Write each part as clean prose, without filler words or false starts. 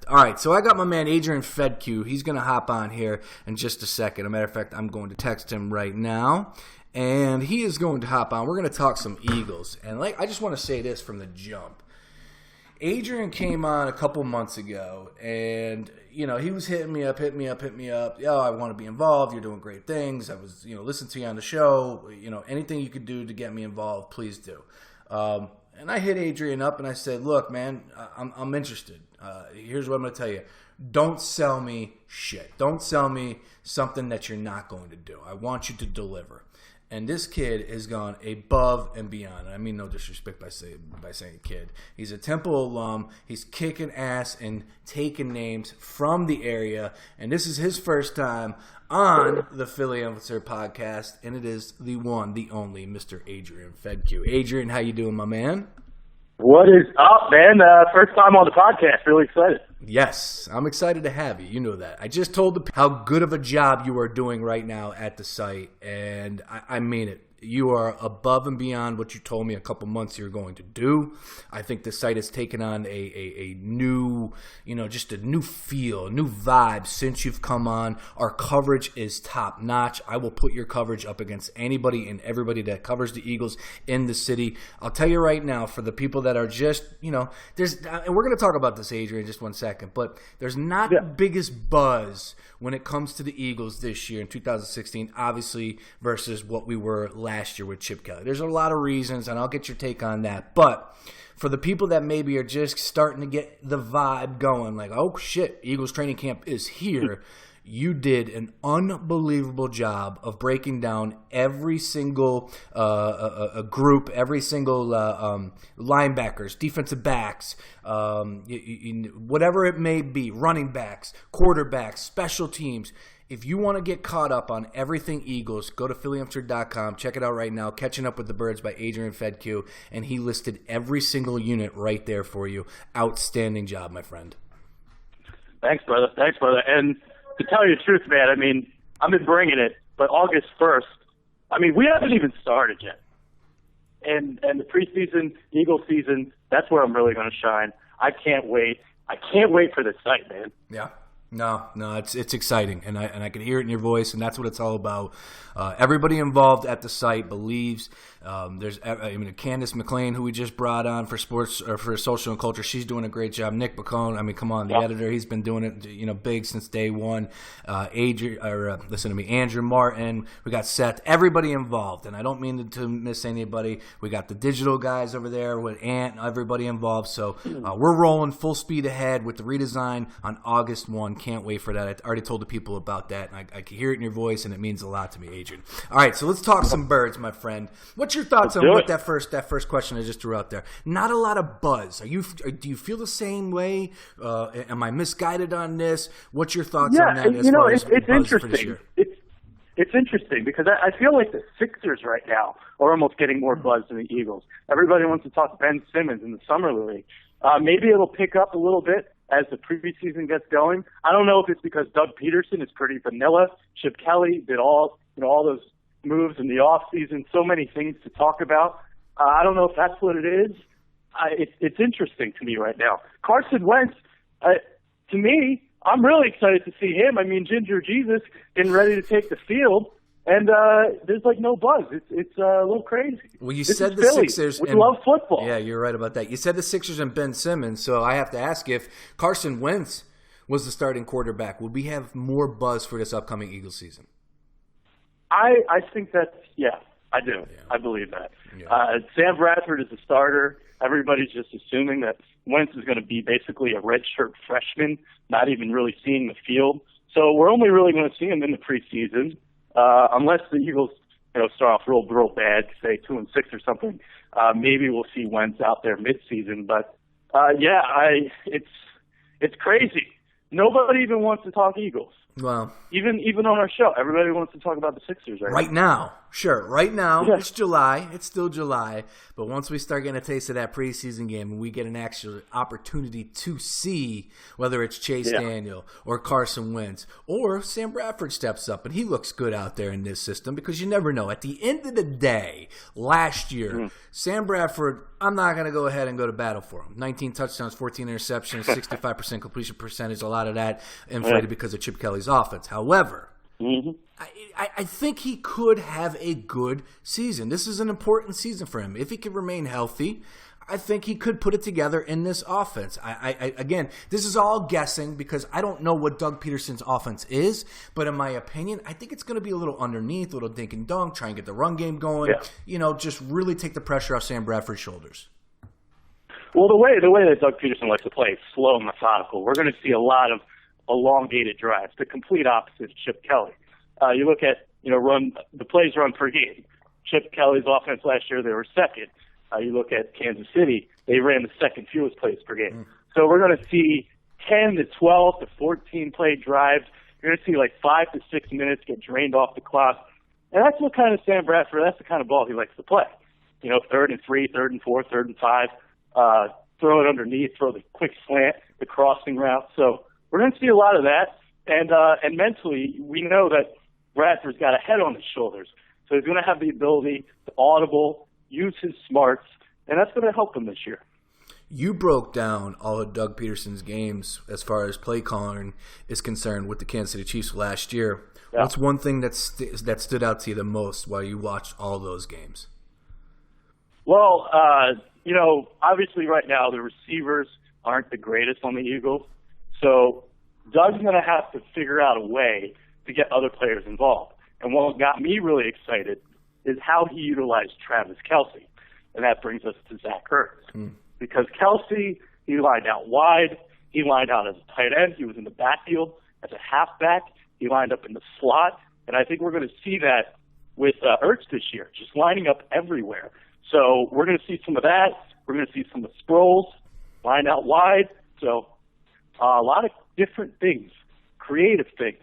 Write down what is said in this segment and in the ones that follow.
All right, so I got my man Adrian Fedkiw. He's going to hop on here in just a second. As a matter of fact, I'm going to text him right now, and he is going to hop on. We're going to talk some Eagles. And I just want to say this from the jump. Adrian came on a couple months ago, and he was hitting me up. Yo, I want to be involved. You're doing great things. I was, listening to you on the show. Anything you could do to get me involved, please do. And I hit Adrian up and I said, look, man, I'm interested. Here's what I'm going to tell you. Don't sell me shit. Don't sell me something that you're not going to do. I want you to deliver. And this kid has gone above and beyond. I mean no disrespect by saying kid. He's a Temple alum. He's kicking ass and taking names from the area. And this is his first time on the Philly Influencer podcast. And it is the one, the only, Mr. Adrian Fedkiw. Adrian, how you doing, my man? What is up, man? First time on the podcast. Really excited. Yes, I'm excited to have you. You know that. I just told how good of a job you are doing right now at the site, and I mean it. You are above and beyond what you told me a couple months you're going to do. I think the site has taken on a new, just a new feel, a new vibe since you've come on. Our coverage is top notch. I will put your coverage up against anybody and everybody that covers the Eagles in the city. I'll tell you right now, for the people that are just, there's, and we're going to talk about this, Adrian, in just 1 second, but there's not the biggest buzz when it comes to the Eagles this year in 2016, obviously, versus what we were last year with Chip Kelly. There's a lot of reasons, and I'll get your take on that. But for the people that maybe are just starting to get the vibe going, like, oh, shit, Eagles training camp is here, you did an unbelievable job of breaking down every single group, every single linebackers, defensive backs, whatever it may be, running backs, quarterbacks, special teams. If you want to get caught up on everything Eagles, go to PhillyInfluencer.com. Check it out right now. Catching Up with the Birds by Adrian Fedkiw, and he listed every single unit right there for you. Outstanding job, my friend. Thanks, brother. And to tell you the truth, man, I mean, I've been bringing it, but August 1st, we haven't even started yet. And the preseason, Eagle season, that's where I'm really going to shine. I can't wait. I can't wait for this site, man. Yeah. No, it's exciting, and I can hear it in your voice, and that's what it's all about. Everybody involved at the site believes. There's Candace McLean, who we just brought on for sports or for social and culture. She's doing a great job. Nick Bacone, come on, the editor, he's been doing it, big since day one. Andrew Martin. We got Seth. Everybody involved, and I don't mean to miss anybody. We got the digital guys over there with Ant. Everybody involved. So we're rolling full speed ahead with the redesign on August 1. Can't wait for that. I already told the people about that, and I can hear it in your voice, and it means a lot to me, Adrian. All right, so let's talk some birds, my friend. What's your thoughts on what that first question I just threw out there? Not a lot of buzz. Do you feel the same way? Am I misguided on this? What's your thoughts on that? It's interesting. It's interesting because I feel like the Sixers right now are almost getting more buzz than the Eagles. Everybody wants to talk Ben Simmons in the summer league. Maybe it'll pick up a little bit as the preseason gets going. I don't know if it's because Doug Peterson is pretty vanilla. Chip Kelly did all those moves in the off season. So many things to talk about. I don't know if that's what it is. It's interesting to me right now. Carson Wentz, to me, I'm really excited to see him. Ginger Jesus getting ready to take the field. And there's no buzz. It's a little crazy. Well, you said the Sixers. We love football. Yeah, you're right about that. You said the Sixers and Ben Simmons. So I have to ask, if Carson Wentz was the starting quarterback, would we have more buzz for this upcoming Eagles season? I think I do. Yeah. I believe that. Yeah. Sam Bradford is the starter. Everybody's just assuming that Wentz is going to be basically a redshirt freshman, not even really seeing the field. So we're only really going to see him in the preseason. Unless the Eagles, start off real bad, say 2-6 or something, maybe we'll see Wentz out there midseason. But it's crazy. Nobody even wants to talk Eagles. Well, even on our show, everybody wants to talk about the Sixers right now. Sure. Right now, Yeah. it's July. It's still July. But once we start getting a taste of that preseason game and we get an actual opportunity to see whether it's Chase Daniel or Carson Wentz or Sam Bradford steps up and he looks good out there in this system, because you never know. At the end of the day, last year, Sam Bradford, I'm not going to go ahead and go to battle for him. 19 touchdowns, 14 interceptions, 65% completion percentage, a lot of that inflated because of Chip Kelly's offense. However, I think he could have a good season. This is an important season for him. If he can remain healthy, I think he could put it together in this offense. Again, this is all guessing because I don't know what Doug Peterson's offense is, but in my opinion, I think it's going to be a little underneath, a little dink and dunk, try and get the run game going, just really take the pressure off Sam Bradford's shoulders. Well, the way that Doug Peterson likes to play is slow and methodical. We're going to see a lot of elongated drives, the complete opposite of Chip Kelly. You look at the plays run per game. Chip Kelly's offense last year, they were second. You look at Kansas City, they ran the second fewest plays per game. So we're going to see 10 to 12 to 14 play drives. You're going to see like 5 to 6 minutes get drained off the clock. And that's what kind of Sam Bradford, that's the kind of ball he likes to play. 3rd and 3, 3rd and 4, 3rd and 5. Throw it underneath, throw the quick slant, the crossing route. So we're going to see a lot of that. And mentally, we know that Bradford's got a head on his shoulders. So he's going to have the ability to audible, use his smarts, and that's going to help him this year. You broke down all of Doug Peterson's games as far as play calling is concerned with the Kansas City Chiefs last year. Yeah. What's one thing that stood out to you the most while you watched all those games? Well, obviously right now the receivers aren't the greatest on the Eagles. So Doug's going to have to figure out a way to get other players involved. And what got me really excited is how he utilized Travis Kelce. And that brings us to Zach Ertz. Because Kelce, he lined out wide. He lined out as a tight end. He was in the backfield as a halfback. He lined up in the slot. And I think we're going to see that with Ertz this year, just lining up everywhere. So we're going to see some of that. We're going to see some of Sproles lined out wide. So a lot of different things, creative things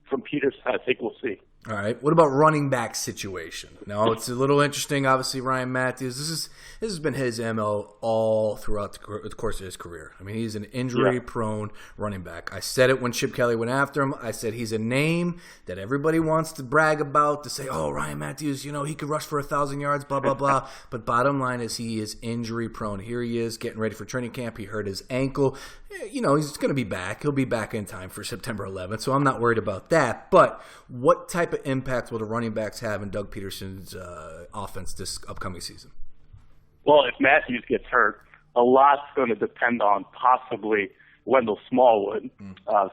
from Peterson, I think we'll see. All right. What about running back situation? Now, it's a little interesting. Obviously, Ryan Matthews, this has been his MO all throughout the course of his career. I mean, he's an injury-prone running back. I said it when Chip Kelly went after him. I said he's a name that everybody wants to brag about, to say, oh, Ryan Matthews, he could rush for 1,000 yards, blah, blah, blah. But bottom line is he is injury-prone. Here he is getting ready for training camp. He hurt his ankle. He's going to be back. He'll be back in time for September 11th, so I'm not worried about that. But what type of impact will the running backs have in Doug Peterson's offense this upcoming season? Well, if Matthews gets hurt, a lot's going to depend on possibly Wendell Smallwood,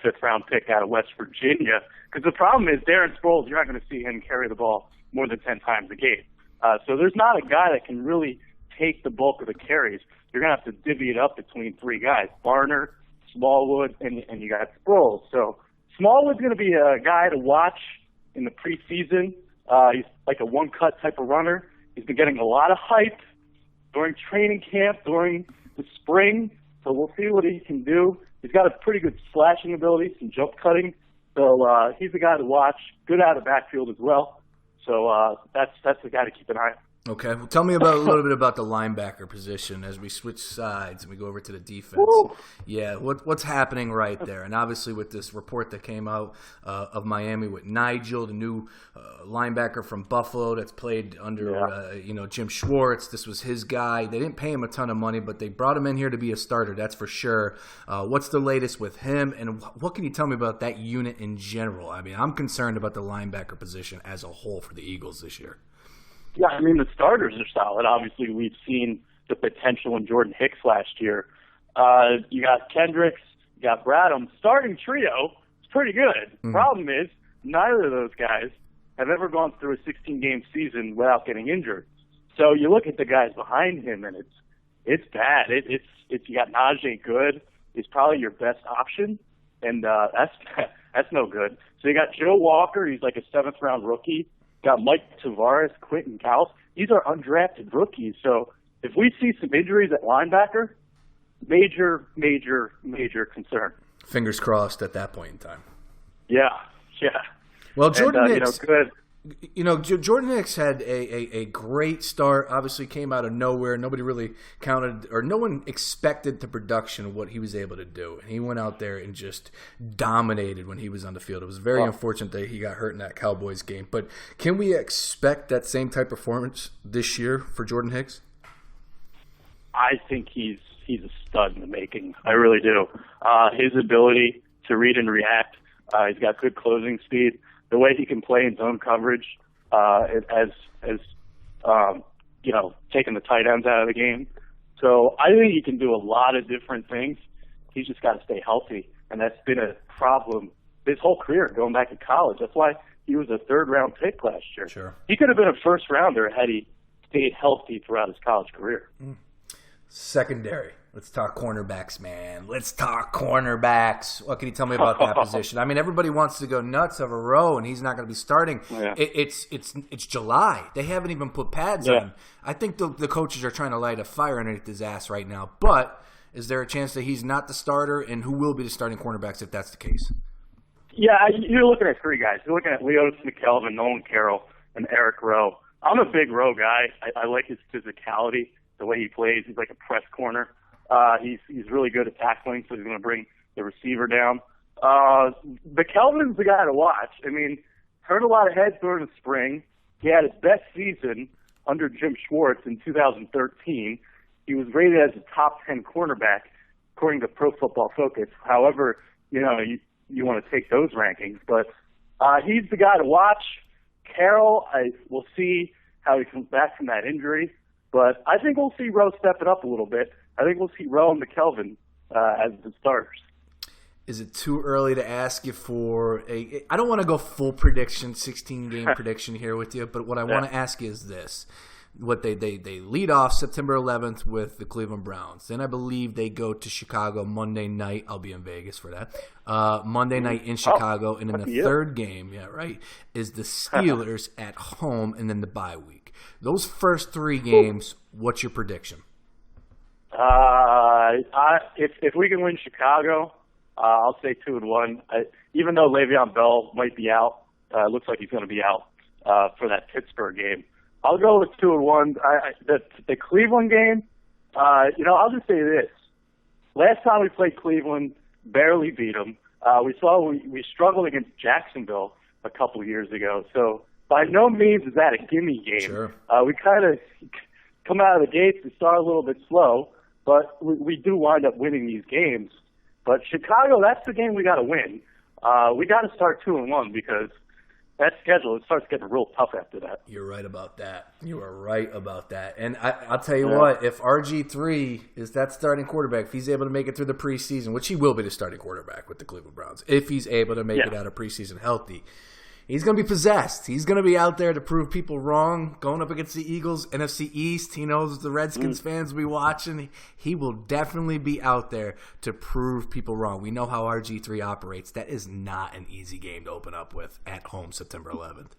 fifth-round pick out of West Virginia. Because the problem is Darren Sproles, you're not going to see him carry the ball more than 10 times a game. So there's not a guy that can really take the bulk of the carries. You're going to have to divvy it up between three guys, Barner, Smallwood, and you got Sproles. So Smallwood's going to be a guy to watch in the preseason. He's like a one-cut type of runner. He's been getting a lot of hype during training camp, during the spring. So we'll see what he can do. He's got a pretty good slashing ability, some jump cutting. So he's the guy to watch. Good out of the backfield as well. So that's the guy to keep an eye on. Okay. Well, tell me a little bit about the linebacker position as we switch sides and we go over to the defense. Woo. Yeah, what's happening right there? And obviously with this report that came out of Miami with Nigel, the new linebacker from Buffalo that's played under Jim Schwartz. This was his guy. They didn't pay him a ton of money, but they brought him in here to be a starter. That's for sure. What's the latest with him, and what can you tell me about that unit in general? I mean, I'm concerned about the linebacker position as a whole for the Eagles this year. Yeah, I mean, the starters are solid. Obviously, we've seen the potential in Jordan Hicks last year. You got Kendricks, you got Bradham. Starting trio is pretty good. The problem is neither of those guys have ever gone through a 16-game season without getting injured. So you look at the guys behind him, and it's bad. It's you got Najee Good. He's probably your best option, and that's no good. So you got Joe Walker. He's like a 7th-round rookie. Got Mike Tavares, Quentin Cowles. These are undrafted rookies. So if we see some injuries at linebacker, major concern. Fingers crossed at that point in time. Yeah. Well, Jordan Hicks. Good. Jordan Hicks had a great start. Obviously came out of nowhere. Nobody really counted, or no one expected the production of what he was able to do. And he went out there and just dominated when he was on the field. It was very unfortunate that he got hurt in that Cowboys game. But can we expect that same type of performance this year for Jordan Hicks? I think he's a stud in the making. I really do. His ability to read and react, he's got good closing speed. The way he can play in zone coverage, taking the tight ends out of the game. So I think he can do a lot of different things. He's just got to stay healthy, and that's been a problem his whole career, going back to college. That's why he was a third-round pick last year. Sure. He could have been a first-rounder had he stayed healthy throughout his college career. Secondary. Let's talk cornerbacks, man. Let's talk cornerbacks. What can you tell me about that position? I mean, everybody wants to go nuts over Rowe, and he's not going to be starting. Yeah. It's July. They haven't even put pads on. I think the coaches are trying to light a fire underneath his ass right now. But is there a chance that he's not the starter, and who will be the starting cornerbacks if that's the case? Yeah, you're looking at three guys. You're looking at Leotis McKelvin, Nolan Carroll, and Eric Rowe. I'm a big Rowe guy. I like his physicality, the way he plays. He's like a press corner. He's really good at tackling, so he's going to bring the receiver down. McKelvin's the guy to watch. I mean, heard a lot of heads during the spring. He had his best season under Jim Schwartz in 2013. He was rated as a top 10 cornerback according to Pro Football Focus. However, you want to take those rankings, but he's the guy to watch. Carroll, we'll see how he comes back from that injury, but I think we'll see Rowe step it up a little bit. I think we'll see Rowe and McKelvin as the starters. Is it too early to ask you for I don't want to go full prediction, 16-game prediction here with you, but what I want to ask you is this. What they lead off September 11th with the Cleveland Browns. Then I believe they go to Chicago Monday night. I'll be in Vegas for that. Monday night in Chicago. And then the third game, is the Steelers at home and then the bye week. Those first three games, what's your prediction? If we can win Chicago, I'll say 2-1. Even though Le'Veon Bell might be out, it looks like he's going to be out for that Pittsburgh game. I'll go with 2-1. The Cleveland game, I'll just say this. Last time we played Cleveland, barely beat them. We struggled against Jacksonville a couple of years ago. So by no means is that a gimme game. Sure. We kind of come out of the gates. We start a little bit slow, but we do wind up winning these games. But Chicago, that's the game we got to win. We got to start 2-1 because that schedule, it starts getting real tough after that. You're right about that. You are right about that. And I'll tell you what, if RG3 is that starting quarterback, if he's able to make it through the preseason, which he will be the starting quarterback with the Cleveland Browns, if he's able to make it out of preseason healthy, he's going to be possessed. He's going to be out there to prove people wrong, going up against the Eagles, NFC East. He knows the Redskins fans will be watching. He will definitely be out there to prove people wrong. We know how RG3 operates. That is not an easy game to open up with at home September 11th.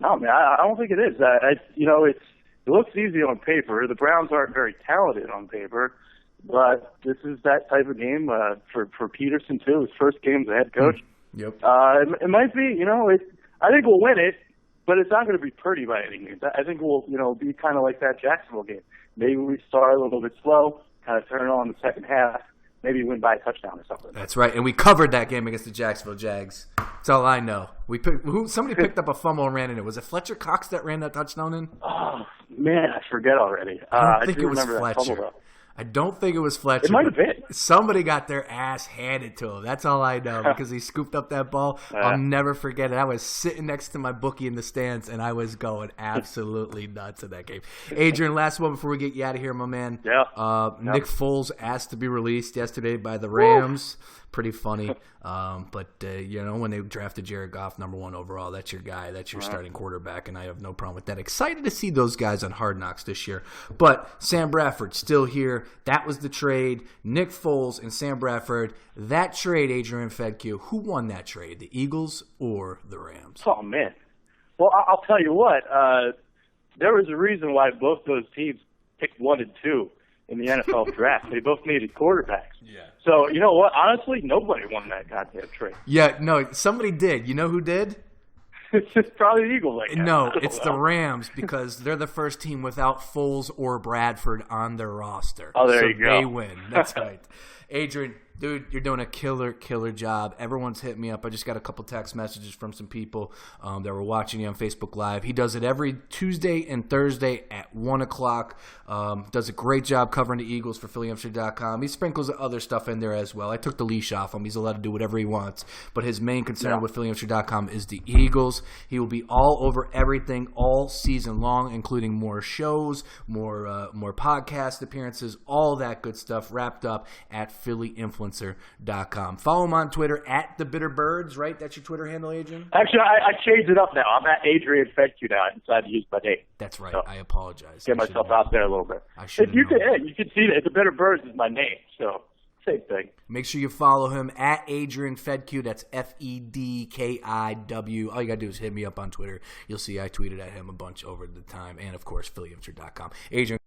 No, man, I don't think it is. It looks easy on paper. The Browns aren't very talented on paper, but this is that type of game for Peterson, too. His first game as a head coach. Yep. It might be, I think we'll win it, but it's not going to be pretty by any means. I think we'll, be kind of like that Jacksonville game. Maybe we start a little bit slow, kind of turn it on in the second half, maybe win by a touchdown or something. That's right, and we covered that game against the Jacksonville Jags. That's all I know. Somebody picked up a fumble and ran in it. Was it Fletcher Cox that ran that touchdown in? Oh, man, I forget already. I don't think it was Fletcher. I don't think it was Fletcher. It might have been. Somebody got their ass handed to him. That's all I know because he scooped up that ball. I'll never forget it. I was sitting next to my bookie in the stands, and I was going absolutely nuts in that game. Adrian, last one before we get you out of here, my man. Yeah. Nick Foles asked to be released yesterday by the Rams. Pretty funny. But when they drafted Jared Goff number 1 overall, that's your guy. That's your starting quarterback, and I have no problem with that. Excited to see those guys on Hard Knocks this year. But Sam Bradford still here. That was the trade. Nick Foles and Sam Bradford. That trade, Adrian Fedkiw, who won that trade, the Eagles or the Rams? Oh, man. Well, I'll tell you what. There was a reason why both those teams picked 1 and 2 in the NFL draft. They both needed quarterbacks. Yeah. So, you know what? Honestly, nobody won that goddamn trade. Yeah, no, somebody did. You know who did? It's probably the Eagles, I guess. No, it's the Rams because they're the first team without Foles or Bradford on their roster. Oh, there so you go. They win. That's right. Adrian, dude, you're doing a killer job. Everyone's hit me up. I just got a couple text messages from some people that were watching you on Facebook Live. He does it every Tuesday and Thursday at 1 o'clock. Does a great job covering the Eagles for PhillyHamster.com. He sprinkles other stuff in there as well. I took the leash off him. He's allowed to do whatever he wants. But his main concern with PhillyHamster.com is the Eagles. He will be all over everything all season long, including more shows, more podcast appearances, all that good stuff wrapped up at PhillyInfluencer.com. Follow him on Twitter at TheBitterBirds, right? That's your Twitter handle, Adrian? Actually, I changed it up now. I'm at Adrian Fedkiw now. I decided to use my name. That's right. So, I apologize. Get myself out there a little bit. You can see that The Bitter Birds is my name, so same thing. Make sure you follow him at Adrian Fedkiw. That's Fedkiw. All you got to do is hit me up on Twitter. You'll see I tweeted at him a bunch over the time. And, of course, PhillyInfluencer.com. Adrian.